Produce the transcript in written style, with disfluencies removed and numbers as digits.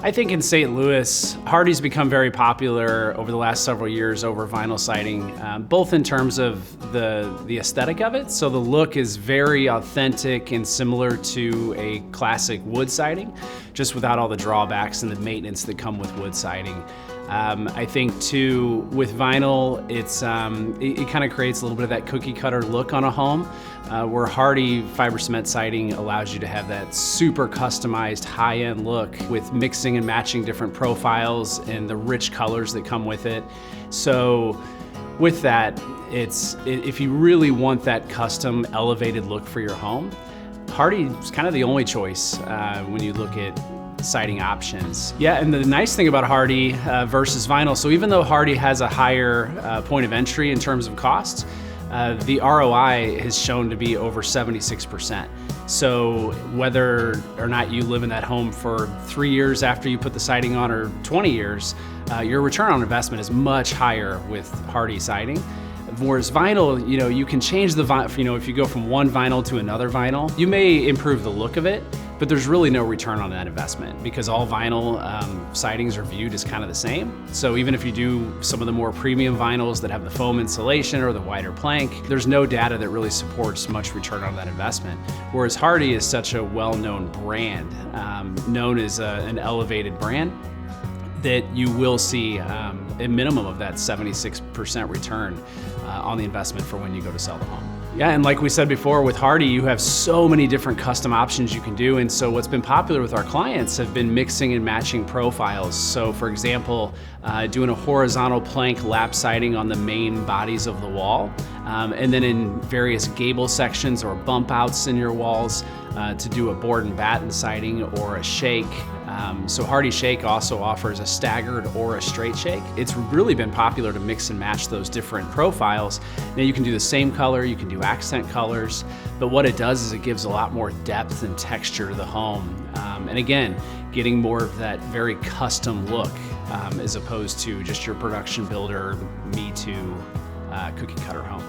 I think in St. Louis, Hardie's become very popular over the last several years over vinyl siding, both in terms of the aesthetic of it. So the look is very authentic and similar to a classic wood siding, just without all the drawbacks and the maintenance that come with wood siding. I think too, with vinyl, it kind of creates a little bit of that cookie cutter look on a home, where Hardie fiber cement siding allows you to have that super customized high-end look with mixing and matching different profiles and the rich colors that come with it. So with that, if you really want that custom elevated look for your home, Hardie is kind of the only choice when you look at siding options. Yeah, and the nice thing about Hardie versus vinyl, so even though Hardie has a higher point of entry in terms of cost, the ROI has shown to be over 76%. So whether or not you live in that home for 3 years after you put the siding on or 20 years, your return on investment is much higher with Hardie siding. Whereas vinyl, you can change the vinyl, if you go from one vinyl to another vinyl, you may improve the look of it, but there's really no return on that investment because all vinyl sidings are viewed as kind of the same. So even if you do some of the more premium vinyls that have the foam insulation or the wider plank, there's no data that really supports much return on that investment. Whereas Hardie is such a well-known brand, known as an elevated brand, that you will see a minimum of that 76% return on the investment for when you go to sell the home. Yeah, and like we said before, with Hardie, you have so many different custom options you can do. And so what's been popular with our clients have been mixing and matching profiles. So for example, doing a horizontal plank lap siding on the main bodies of the wall, and then in various gable sections or bump outs in your walls, to do a board and batten siding or a shake. So Hardie Shake also offers a staggered or a straight shake. It's really been popular to mix and match those different profiles. Now you can do the same color, you can do accent colors, but what it does is it gives a lot more depth and texture to the home. And again, getting more of that very custom look as opposed to just your production builder, me too, cookie cutter home.